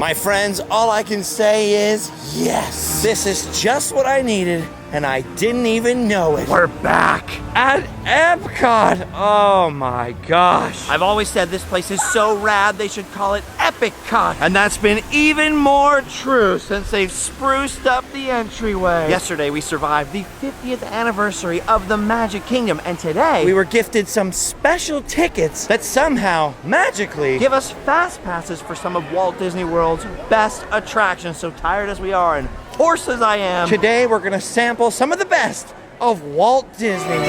My friends, all I can say is yes. This is just what I needed, and I didn't even know it. We're back at EPCOT. Oh my gosh. I've always said this place is so rad, they should call it EPCOT. And that's been even more true since they've spruced up the entryway. Yesterday, we survived the 50th anniversary of the Magic Kingdom, and today, we were gifted some special tickets that somehow, magically, give us fast passes for some of Walt Disney World's best attractions. So tired as we are and hoarse as I am, today we're gonna sample some of the best of Walt Disney World.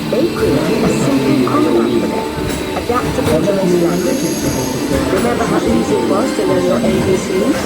They created a simple common alphabet, adaptable to most languages. Remember how easy it was to learn your ABCs?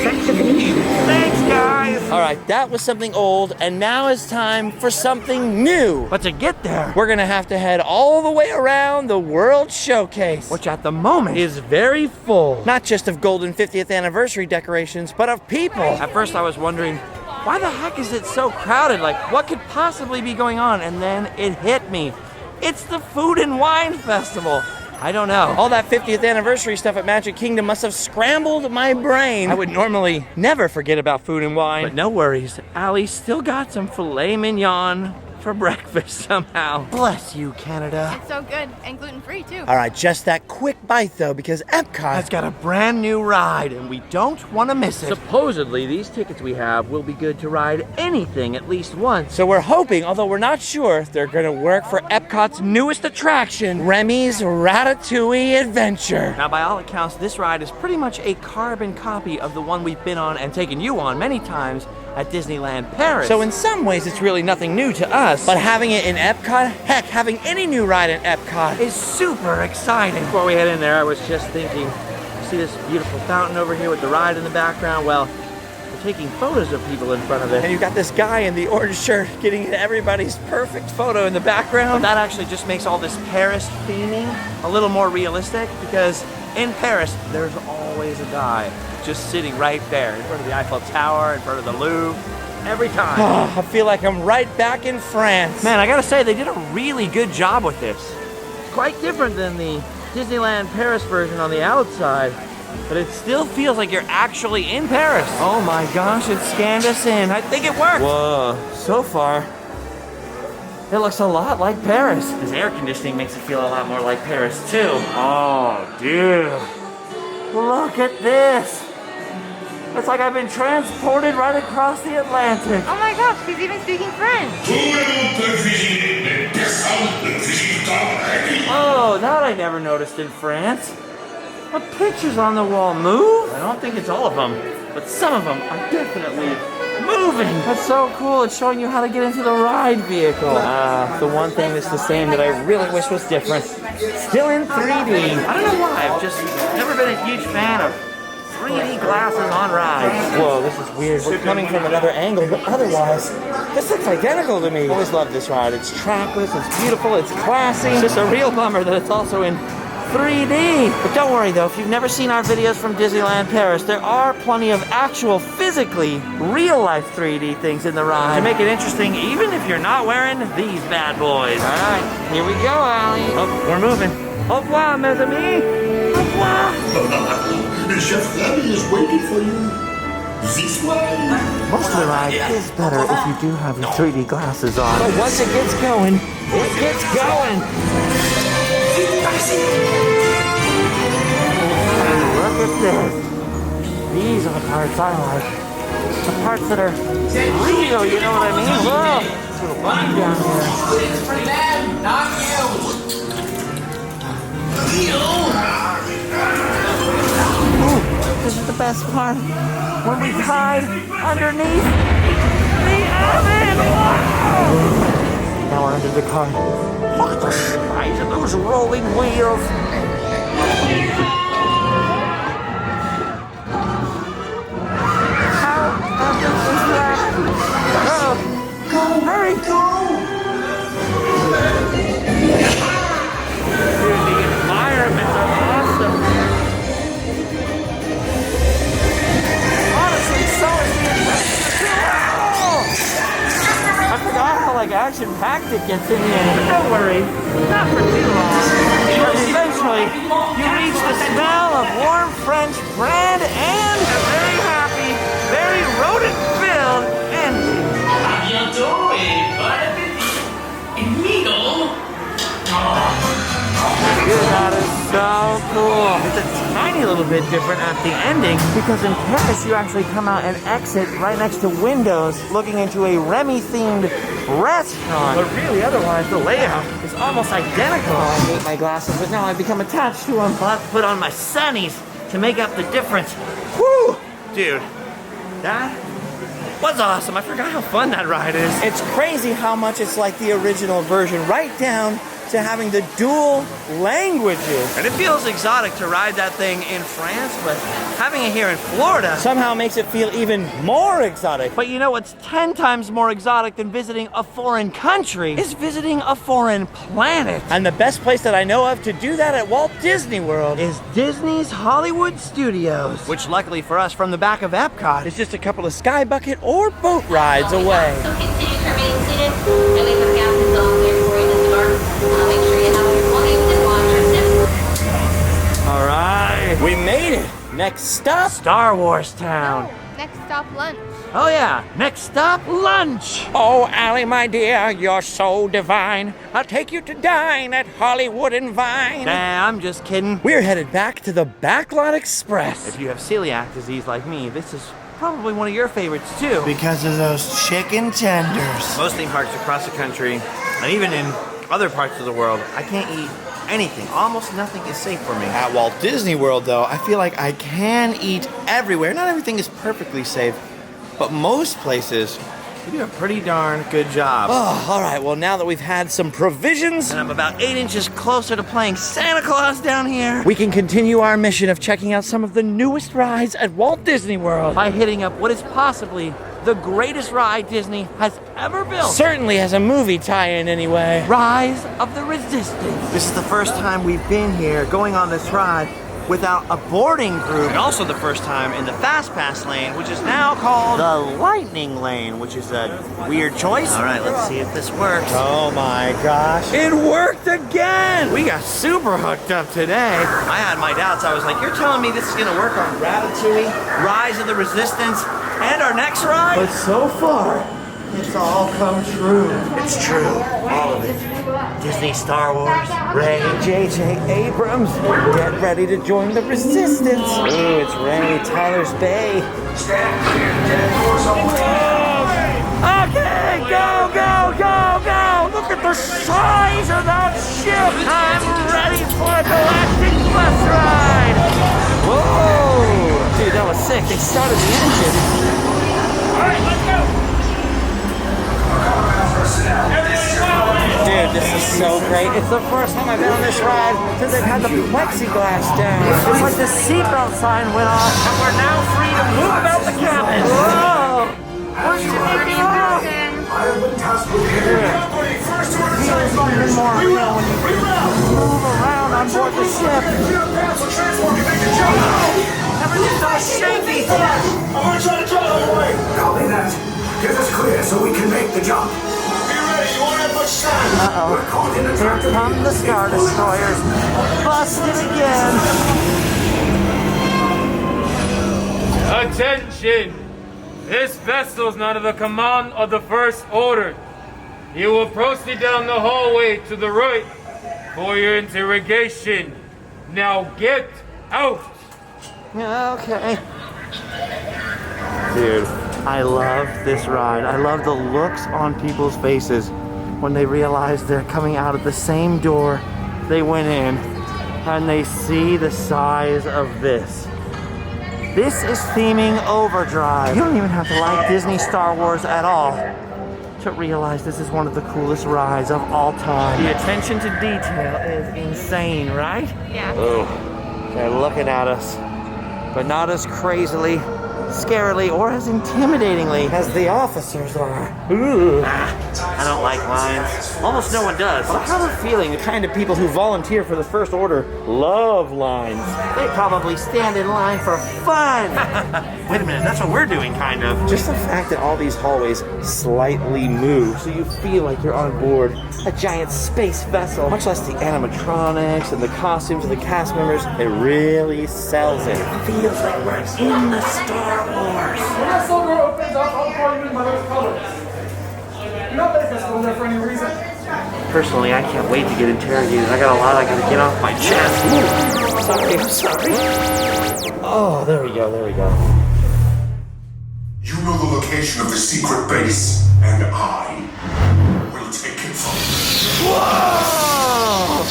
Thanks for finishing. Thanks, guys! All right, that was something old, and now it's time for something new. But to get there, we're gonna have to head all the way around the World Showcase, which at the moment is very full. Not just of golden 50th anniversary decorations, but of people. At first I was wondering, why the heck is it so crowded? Like, what could possibly be going on? And then it hit me. It's the Food and Wine Festival. I don't know. All that 50th anniversary stuff at Magic Kingdom must have scrambled my brain. I would normally never forget about food and wine. But no worries, Allie still got some filet mignon for breakfast somehow. Bless you, Canada. It's so good and gluten-free too. All right, just that quick bite though, because EPCOT has got a brand new ride and we don't want to miss it. Supposedly, these tickets we have will be good to ride anything at least once. So we're hoping, although we're not sure, they're gonna work for EPCOT's newest attraction, Remy's Ratatouille Adventure. Now, by all accounts, this ride is pretty much a carbon copy of the one we've been on and taken you on many times at Disneyland Paris. So in some ways, it's really nothing new to us. But having it in EPCOT, heck, having any new ride in EPCOT is super exciting. Before we head in there, I was just thinking, see this beautiful fountain over here with the ride in the background? Well, we're taking photos of people in front of it. And you've got this guy in the orange shirt getting everybody's perfect photo in the background. But that actually just makes all this Paris theming a little more realistic, because in Paris, there's always a guy just sitting right there in front of the Eiffel Tower, in front of the Louvre, every time. I feel like I'm right back in France. Man, I gotta say, they did a really good job with this. It's quite different than the Disneyland Paris version on the outside, but it still feels like you're actually in Paris. Oh my gosh, it scanned us in. I think it worked. Whoa, so far, it looks a lot like Paris. This air conditioning makes it feel a lot more like Paris too. Oh, dude. Look at this. It's like I've been transported right across the Atlantic. Oh my gosh, he's even speaking French. Oh, that I never noticed in France. The pictures on the wall move? I don't think it's all of them, but some of them are definitely moving. That's so cool. It's showing you how to get into the ride vehicle. The one thing that's the same that I really wish was different. Still in 3D. I don't know why. I've just never been a huge fan of 3D glasses on rides. Whoa, this is weird. We're coming from another angle, but otherwise, this looks identical to me. I always loved this ride. It's trackless, it's beautiful, it's classy. It's just a real bummer that it's also in 3D. But don't worry though, if you've never seen our videos from Disneyland Paris, there are plenty of actual, physically, real-life 3D things in the ride to make it interesting, even if you're not wearing these bad boys. All right, here we go, Allie. Oh, we're moving. Au revoir, mes amis. Au revoir. Chef Remy is waiting for you. This way. Most of the ride is better if you do have your 3D glasses on. But once it gets going, it gets going. Look at this. These are the parts I like. The parts that are real, you know what I mean? Whoa, it's a little bumpy down here. It's for them, not Ooh, this is the best part. When we hide underneath the oven. Whoa! Now we're under the car. Look at the size of those rolling wheels. How epic is that? Oh, hurry! Dude, the environments are awesome. Honestly, so is the adventure. I forgot how like action-packed it gets in the end. But don't worry, not for too long. Because eventually, you reach the smell of warm French bread and a very happy, very rodent-filled ending. Bientôt et bon appétit. Mignon. Dude, that is so cool. It's a tiny little bit different at the ending because in Paris you actually come out and exit right next to windows looking into a Remy-themed restaurant. But really, otherwise, the layout is almost identical. I hate my glasses, but now I've become attached to them. I'll have to put on my sunnies to make up the difference. Woo! Dude, that was awesome. I forgot how fun that ride is. It's crazy how much it's like the original version, right down to having the dual languages. And it feels exotic to ride that thing in France, but having it here in Florida somehow makes it feel even more exotic. But you know what's 10 times more exotic than visiting a foreign country is visiting a foreign planet. And the best place that I know of to do that at Walt Disney World is Disney's Hollywood Studios, which luckily for us from the back of EPCOT is just a couple of sky bucket or boat rides away. So continue to remain seated, and we have captains all clear for you to start. Make sure you have all your belongings and watch your steps. All right, we made it. Next stop, Star Wars Town. Oh, next stop, lunch. Oh yeah, next stop, lunch. Oh, Allie, my dear, you're so divine. I'll take you to dine at Hollywood and Vine. Nah, I'm just kidding. We're headed back to the Backlot Express. If you have celiac disease like me, this is probably one of your favorites too. Because of those chicken tenders. Most theme parks across the country, and even in other parts of the world, I can't eat anything. Almost nothing is safe for me. At Walt Disney World, though, I feel like I can eat everywhere. Not everything is perfectly safe, but most places, you do a pretty darn good job. Oh, all right. Well, now that we've had some provisions, and I'm about 8 inches closer to playing Santa Claus down here, we can continue our mission of checking out some of the newest rides at Walt Disney World by hitting up what is possibly the greatest ride Disney has ever built. Certainly has a movie tie-in anyway. Rise of the Resistance. This is the first time we've been here going on this ride without a boarding group. And also the first time in the Fast Pass lane, which is now called the Lightning Lane, which is a weird choice. All right, let's see if this works. oh my gosh. It worked again! We got super hooked up today. I had my doubts. I was like, you're telling me this is gonna work on Ratatouille, Rise of the Resistance, and our next ride? But so far, it's all come true. It's true, all of it. Disney, Star Wars, Ray, J.J. Abrams, get ready to join the Resistance. Ooh, it's Ray, Tyler's Bay. Okay, go, go, go, go! Look at the size of that ship! I'm ready for a galactic bus ride! Whoa! Dude, that was sick. They started the engine. Alright, let's go! Dude, this is so great. It's the first time I've been on this ride since they've had the plexiglass down. It's like the seatbelt sign went off, and we're now free to move about the cabin. Whoa! Where's your I have been tasked with getting first order feels even more real when you move around on board the ship. Everything's all shaky. I'm gonna try to drive all the way. Copy that. Get us clear so we can make the jump. Be ready. You won't have much time. We're caught in a trap. Here come the Star Destroyers. Busted again. Attention! This vessel is under the command of the First Order. You will proceed down the hallway to the right for your interrogation. Now get out! Okay. Dude, I love this ride. I love the looks on people's faces when they realize they're coming out of the same door they went in and they see the size of this. This is theming Overdrive. You don't even have to like Disney Star Wars at all to realize this is one of the coolest rides of all time. The attention to detail is insane, right? Yeah. Oh, they're looking at us, but not as crazily scarily or as intimidatingly as the officers are. Ooh. I don't like lines. Almost no one does. But I have a feeling the kind of people who volunteer for the First Order love lines. They probably stand in line for fun. Wait a minute, that's what we're doing, kind of. Just the fact that all these hallways slightly move so you feel like you're on board a giant space vessel, much less the animatronics and the costumes of the cast members, it really sells it. It feels like we're in the Star Wars. When that silver opens up, I'll call you in by those colors. You're not letting us go there for any reason. Personally, I can't wait to get interrogated. I got a lot I gotta get off my chest. Ooh, sorry. Oh, there we go, there we go. You know the location of the secret base, and I will take it from you. Whoa!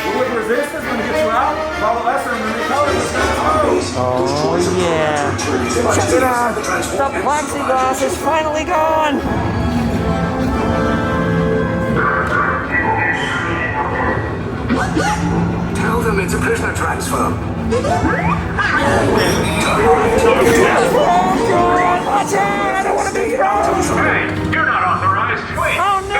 We're with Resistance, gonna get you out. Follow us and the colors. Oh, yeah. Check it out. The plexiglass is finally gone. Tell them it's a prisoner transfer. Oh, God, watch out! I don't want to be thrown! Hey, you're not authorized. Wait. Oh, no!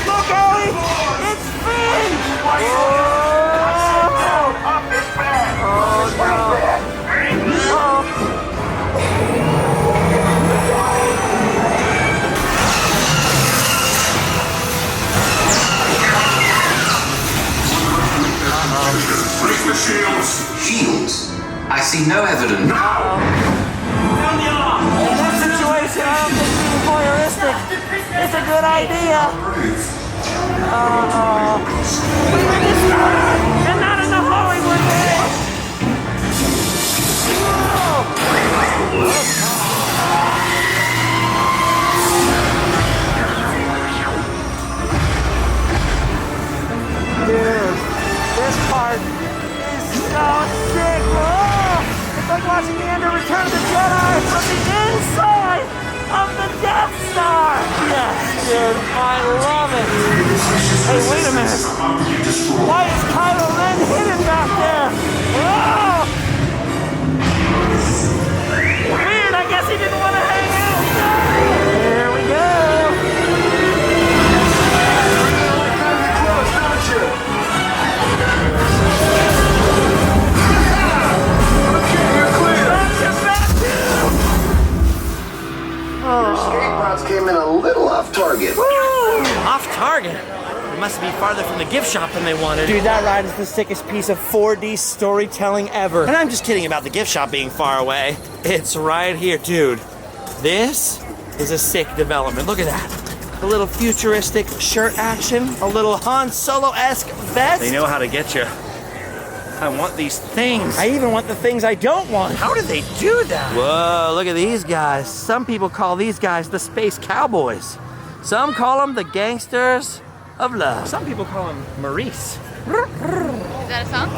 Look, Ellie! It's Finn! Oh, no! Break the shields. Shields? I see no evidence. In that situation, I don't think being voyeuristic is a good idea. And not in the Hollywood way. Dude, this part is so sick. Oh, it's like watching the end of Return of the Jedi from the inside of the Death Star. Yes, dude, I love it. Hey, wait a minute. Why is Kylo Ren hidden back there? Oh! Weird, I guess he didn't want to hang out. Here we go. Came in a little off target. Woo! Off target? It must be farther from the gift shop than they wanted. Dude, that ride is the sickest piece of 4D storytelling ever. And I'm just kidding about the gift shop being far away. It's right here, dude. This is a sick development. Look at that. A little futuristic shirt action, a little Han Solo-esque vest. They know how to get you. I want these things. I even want the things I don't want. How do they do that? Whoa, look at these guys. Some people call these guys the Space Cowboys. Some call them the Gangsters of Love. Some people call them Maurice. Is that a song?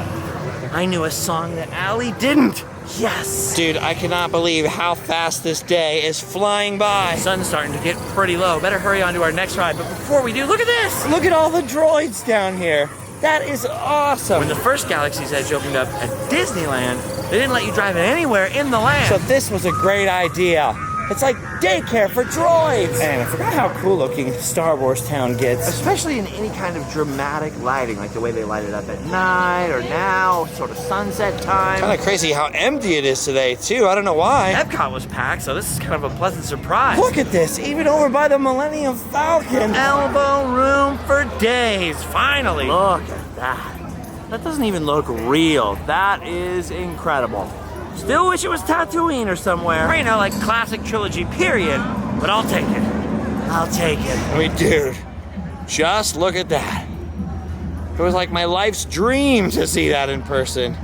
I knew a song that Allie didn't. Yes. Dude, I cannot believe how fast this day is flying by. Sun's starting to get pretty low. Better hurry on to our next ride. But before we do, look at this. Look at all the droids down here. That is awesome. When the first Galaxy's Edge opened up at Disneyland, they didn't let you drive it anywhere in the land. So this was a great idea. It's like daycare for droids. And I forgot how cool looking Star Wars Town gets. Especially in any kind of dramatic lighting, like the way they light it up at night or now, sort of sunset time. Kind of crazy how empty it is today, too. I don't know why. EPCOT was packed, so this is kind of a pleasant surprise. Look at this, even over by the Millennium Falcon. Elbow room for days, finally. Look at that. That doesn't even look real. That is incredible. Still wish it was Tatooine or somewhere. Or, you know, like classic trilogy period. But I'll take it. I'll take it. I mean, dude, just look at that. It was like my life's dream to see that in person.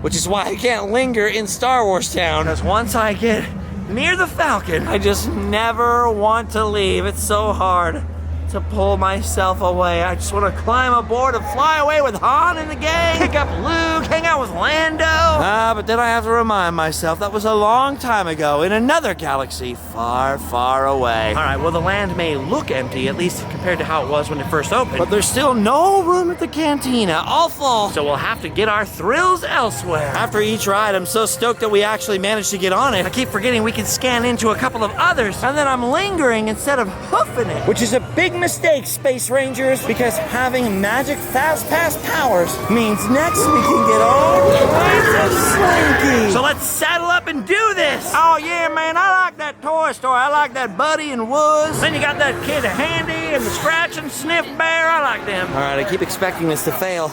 Which is why I can't linger in Star Wars Town. Because once I get near the Falcon, I just never want to leave. It's so hard to pull myself away. I just want to climb aboard and fly away with Han and the gang, pick up Luke, hang out with Lando. But then I have to remind myself that was a long time ago in another galaxy far, far away. All right, well, the land may look empty, at least compared to how it was when it first opened, but there's still no room at the cantina, all full, so we'll have to get our thrills elsewhere. After each ride, I'm so stoked that we actually managed to get on it. I keep forgetting we can scan into a couple of others, and then I'm lingering instead of hoofing it, which is a big mistake, Space Rangers, because having magic fast pass powers means next we can get all kinds of slinky. So let's saddle up and do this. Oh yeah, man, I like that toy store. I like that Buddy and Woods. Then you got that kid Handy and the Scratch and Sniff Bear. I like them. All right, I keep expecting this to fail,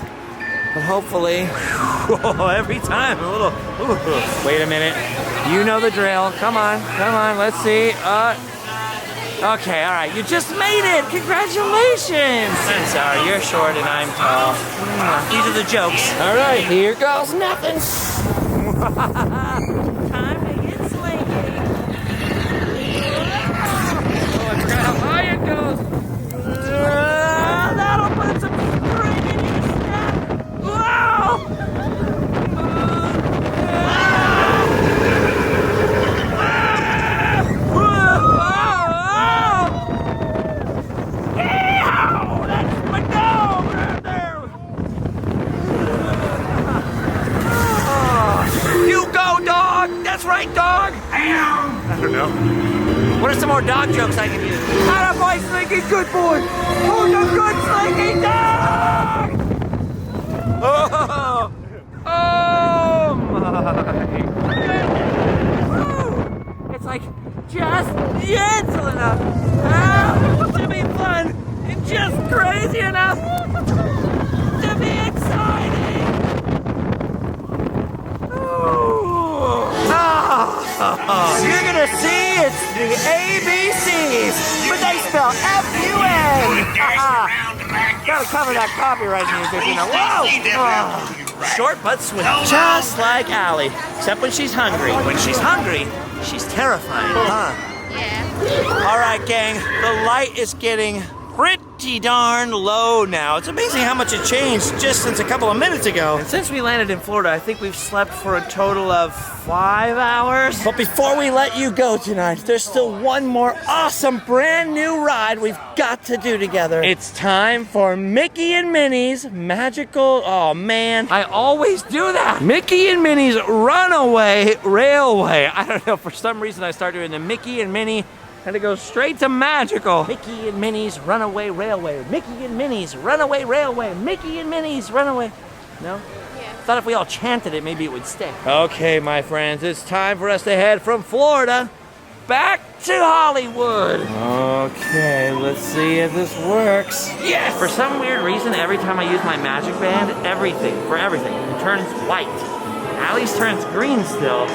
but hopefully, every time a little. Wait a minute. You know the drill. Come on, let's see. Okay, all right, you just made it. Congratulations. I'm sorry, you're short and I'm tall. These are the jokes. All right, here goes nothing. Time to get slinky. Oh, I forgot how high it goes. That'll put some spring in your step. Whoa! That's right, dog! I don't know. What are some more dog jokes I can use? Atta boy, Slinky, good boy! Oh, the good Slinky dog! Oh! Oh my goodness! It's like just gentle enough to be fun and just crazy enough to be exciting! You're gonna see it's the ABCs, but they spell F-U-N. Gotta cover that copyright music, you know. Whoa! Short but sweet. Just like Allie, except when she's hungry. When she's hungry, she's terrifying, huh? Yeah. All right, gang, the light is getting pretty darn low now. It's amazing how much it changed just since a couple of minutes ago. And since we landed in Florida, I think we've slept for a total of 5 hours. But before we let you go tonight, there's still one more awesome brand new ride we've got to do together. It's time for Mickey and Minnie's magical, oh man, I always do that. Mickey and Minnie's Runaway Railway. I don't know, for some reason I started doing the Mickey and Minnie and it goes straight to magical. Mickey and Minnie's Runaway Railway. Mickey and Minnie's Runaway Railway. Mickey and Minnie's Runaway. No? Yeah. Thought if we all chanted it, maybe it would stick. Okay, my friends, it's time for us to head from Florida back to Hollywood. Okay, let's see if this works. Yes! For some weird reason, every time I use my magic band, everything turns white. Allie's turns green still.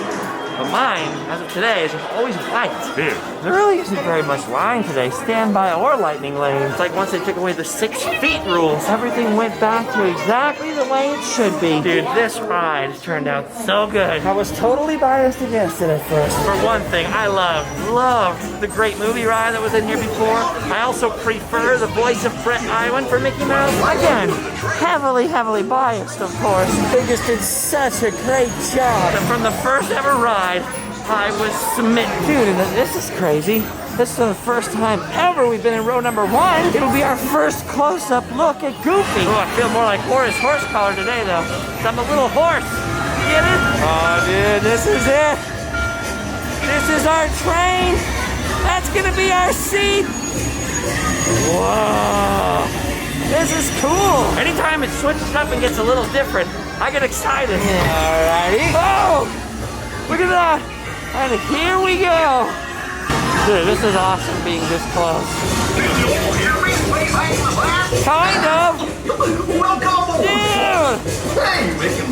But mine, as of today, is just always white. There really isn't very much line today, standby or lightning lane. It's like once they took away the 6 feet rules, everything went back to exactly the way it should be. Dude, this ride turned out so good. I was totally biased against it at first. For one thing, I loved the great movie ride that was in here before. I also prefer the voice of Brett Iwan for Mickey Mouse. Again, heavily biased, of course. They just did such a great job. And from the first ever ride, I was smitten. Dude, and this is crazy. This is the first time ever we've been in row number 1. It'll be our first close-up look at Goofy. Oh, I feel more like Horace Horsecollar today, though. I'm a little horse. You get it? Oh, dude, this is it. This is our train. That's gonna be our seat. Whoa. This is cool. Anytime it switches up and gets a little different, I get excited. Alrighty. Oh! Look at that! And here we go! Dude, this is awesome being this close. Kind of! Welcome! Dude! Hey, Mickey,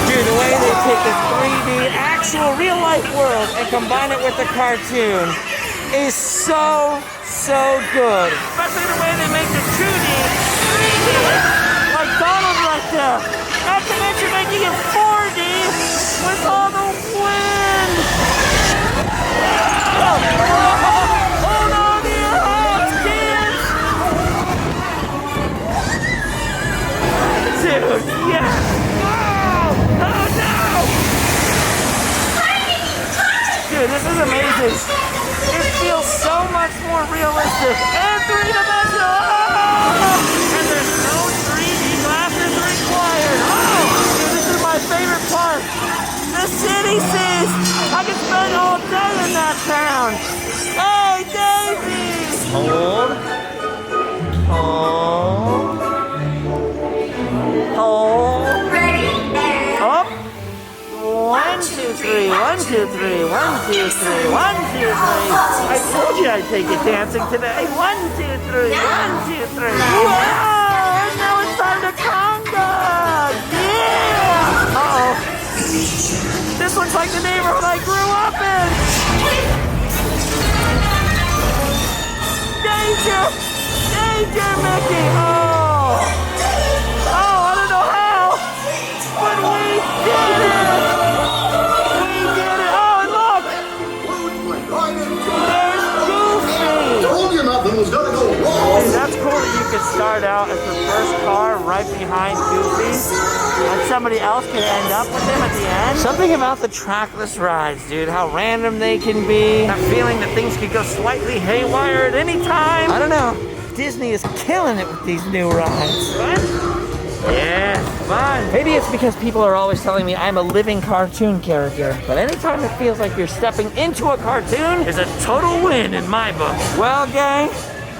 Dude, the way they take this 3D actual real-life world and combine it with the cartoon is so good. Especially the way they make the 2D Like Donald right there. Not to mention making it 4D with all the wind. Hold on to your hats, kids. Dude, yeah. Oh no. Dude, this is amazing. It feels so much more realistic and three-dimensional. And there's no 3D glasses required. Oh, dude, this is my favorite part. The city sees. I can spend all day in that town. Hey, Daisy. Hold. Hold. Hold. Ready, and... Up. 1, 2, 3, 1, 2, 3, 1, 2, 3, 1, 2, 3. I told you I'd take you dancing today. 1, 2, 3, 1, 2, 3. Wow! And now it's time to conga! Yeah! Uh-oh. This looks like the neighborhood I grew up in. Danger! Danger, Mickey! Oh! Oh, I don't know how, but we did it! We did it! Oh, and look! There's Goofy! Told you nothing was gonna go wrong. Dude, that's cool that you could start out as the first car right behind Goofy, and somebody else could end up with him at the end. Something about the trackless rides, dude, how random they can be. That feeling that things could go slightly haywire at any time. I don't know. Disney is killing it with these new rides. What? Yeah, fun. Maybe it's because people are always telling me I'm a living cartoon character, but anytime it feels like you're stepping into a cartoon is a total win in my book. Well, gang,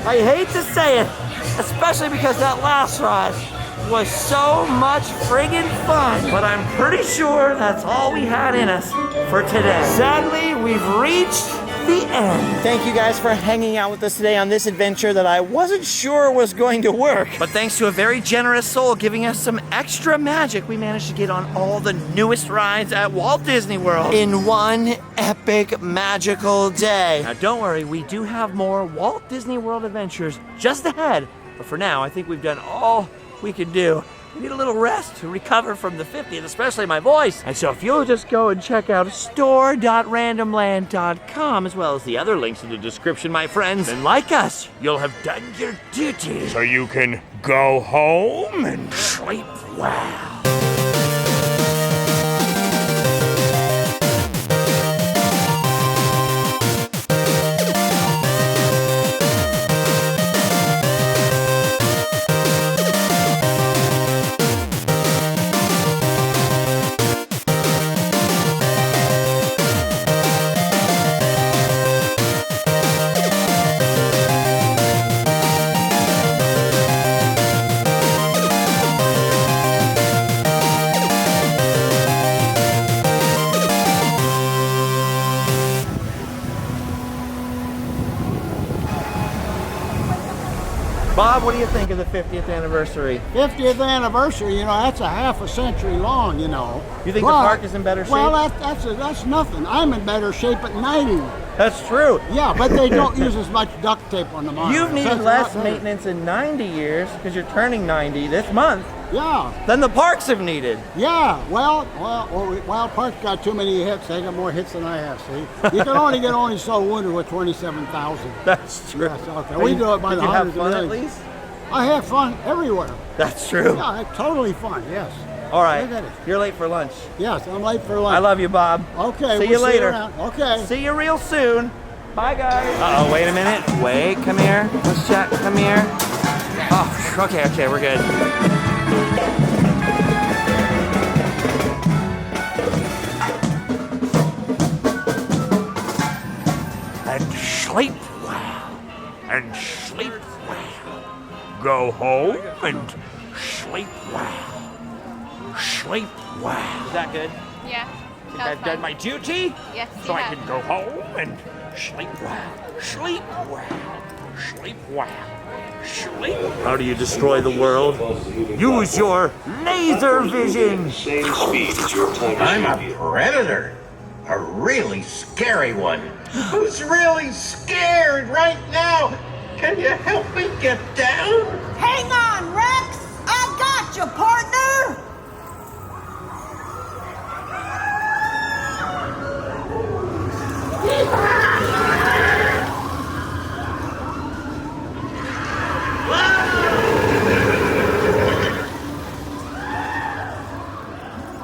I hate to say it, especially because that last ride was so much friggin' fun, but I'm pretty sure that's all we had in us for today. Sadly, we've reached the end. Thank you guys for hanging out with us today on this adventure that I wasn't sure was going to work. But thanks to a very generous soul giving us some extra magic, we managed to get on all the newest rides at Walt Disney World in one epic magical day. Now don't worry, we do have more Walt Disney World adventures just ahead. But for now, I think we've done all we can do. We need a little rest to recover from the 50th, especially my voice. And so if you'll just go and check out store.randomland.com as well as the other links in the description, my friends, and like us, you'll have done your duty. So you can go home and Sleep well. Bob, what do you think of the 50th anniversary? 50th anniversary, you know, that's a half a century long, you know. You think the park is in better shape? Well, that's nothing. I'm in better shape at 90. That's true. Yeah, but they don't use as much duct tape on the monorail. You've needed less maintenance in 90 years because you're turning 90 this month. Yeah. Than the parks have needed. Yeah. Well, Park's got too many hits. They got more hits than I have. See, you can only get so wounded with 27,000. That's true. Yes, okay. We do it by the hundreds of millions. Did you have fun at least? I have fun everywhere. That's true. Yeah, it's totally fun. Yes. All right. Look at it. You're late for lunch. Yes, I'm late for lunch. I love you, Bob. Okay. See you later. around. Okay. See you real soon. Bye, guys. Uh-oh, wait a minute. Wait, come here. Let's check. Come here. Oh, okay, we're good. and sleep well. And sleep well. Go home and sleep well. Sleep well. Is that good? Yeah. I've done my duty? Yes, So you I have. can go home and sleep well. Sleep well. Sleep well. Sleep. How do you destroy the world? Use your laser vision. I'm a predator. A really scary one. Who's really scared right now? Can you help me get down? Hang on, Rex! I got you, partner!